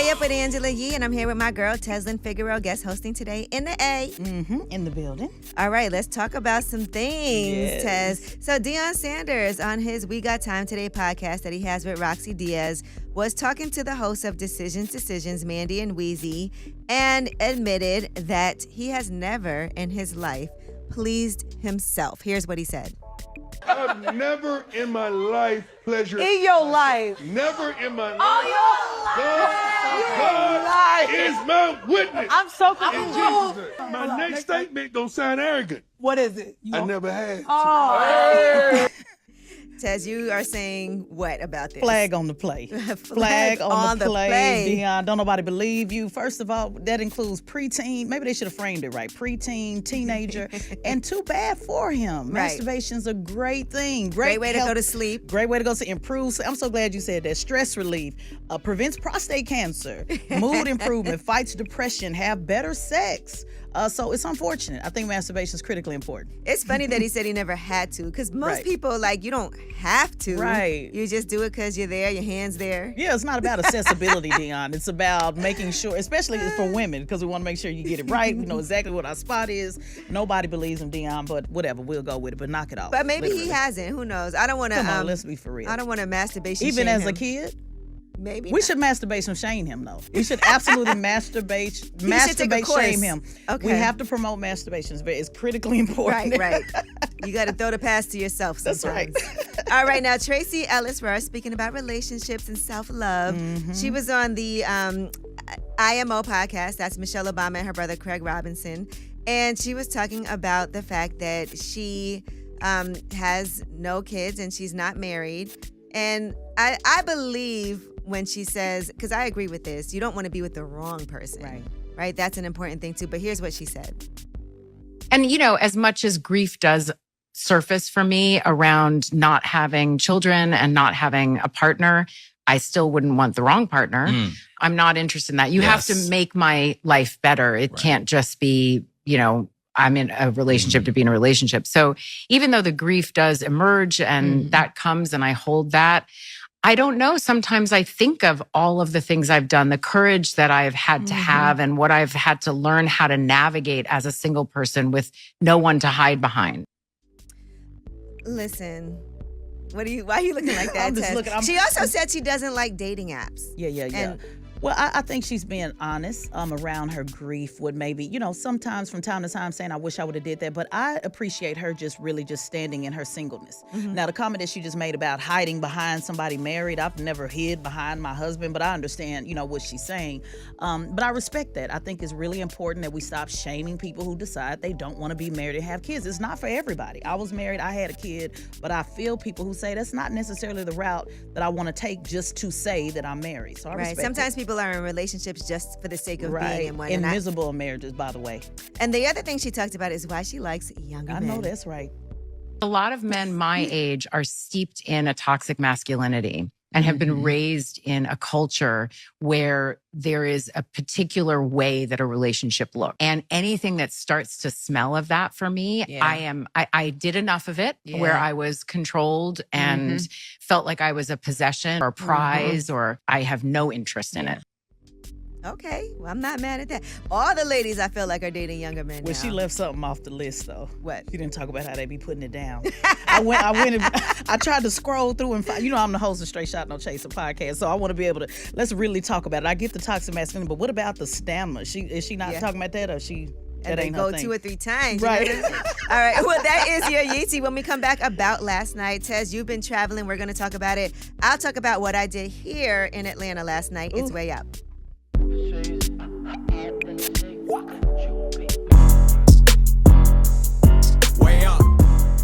Way Up with Angela Yee, and I'm here with my girl, Teslyn Figueroa, guest hosting today in the A. In the building. All right, let's talk about some things, Tez. So Deion Sanders, on his We Got Time Today podcast that he has with Roxy Diaz, was talking to the hosts of Decisions, Mandy and Weezy, and admitted that he has never in his life pleased himself. Here's what he said. I've never in my life pleasured. In your life. Never in my life. God is my witness. I'm so In confused. Jesus' name. My next statement don't sound arrogant. What is it? I never had. Oh. Tez, you are saying what about this? Flag on the play. Flag on the play. Deion, don't nobody believe you. First of all, that includes preteen. Maybe they should have framed it right. Preteen, teenager, and too bad for him. Right. Masturbation's a great thing. Great way to go to sleep. Great way to go to improve. I'm so glad you said that. Stress relief, prevents prostate cancer, mood improvement, fights depression, have better sex. So it's unfortunate. I think masturbation is critically important. It's funny that he said he never had to, because most people, like, you don't have to. Right. You just do it because you're there, your hand's there. Yeah, it's not about accessibility, Deion. It's about making sure, especially for women, because we want to make sure you get it right. We know exactly what our spot is. Nobody believes him, Deion, but whatever, we'll go with it. But knock it off. But maybe literally. He hasn't. Who knows? I don't want to. Come on, let's be for real. I don't want to masturbation. Even shame as him. a kid. Maybe We not. should masturbation shame him, though. We should absolutely masturbate shame him. Okay. We have to promote masturbation. It's critically important. Right. You got to throw the pass to yourself sometimes. That's right. All right, now Tracy Ellis Ross, speaking about relationships and self-love. She was on the IMO podcast. That's Michelle Obama and her brother Craig Robinson. And she was talking about the fact that she has no kids and she's not married. And I believe when she says, because I agree with this, you don't want to be with the wrong person. Right? That's an important thing too. But here's what she said. And, you know, as much as grief does surface for me around not having children and not having a partner, I still wouldn't want the wrong partner. I'm not interested in that. You have to make my life better. It can't just be, you know, I'm in a relationship to be in a relationship. So even though the grief does emerge and that comes and I hold that, I don't know. Sometimes I think of all of the things I've done, the courage that I've had to have and what I've had to learn how to navigate as a single person with no one to hide behind. Listen, why are you looking like that, I'm just Tess? looking- She also said she doesn't like dating apps. Yeah. And- Well, I think she's being honest around her grief with maybe, you know, sometimes from time to time saying, I wish I would have did that. But I appreciate her just standing in her singleness. Now, the comment that she just made about hiding behind somebody married, I've never hid behind my husband, but I understand, you know, what she's saying. But I respect that. I think it's really important that we stop shaming people who decide they don't want to be married and have kids. It's not for everybody. I was married, I had a kid, but I feel people who say that's not necessarily the route that I want to take just to say that I'm married. So I respect it. Sometimes people are in relationships just for the sake of being in one. In miserable marriages, by the way. And the other thing she talked about is why she likes younger men. I know that's right. A lot of men my age are steeped in a toxic masculinity and have been raised in a culture where there is a particular way that a relationship looks. And anything that starts to smell of that for me, I did enough of it where I was controlled and felt like I was a possession or a prize or I have no interest in it. Okay, well, I'm not mad at that. All the ladies I feel like are dating younger men Well, now. she left something off the list, though. What? She didn't talk about how they be putting it down. I went and I tried to scroll through and find, you know, I'm the host of Straight Shot No Chaser podcast, so I want to be able to, let's really talk about it. I get the toxic masculinity, but what about the stamina? Is she not talking about that, or And that they ain't go her thing? 2 or 3 times. Right. You know what I'm saying? All right. Well, that is your Yeezy. When we come back, about last night, Tez, you've been traveling. We're going to talk about it. I'll talk about what I did here in Atlanta last night. It's Way Up.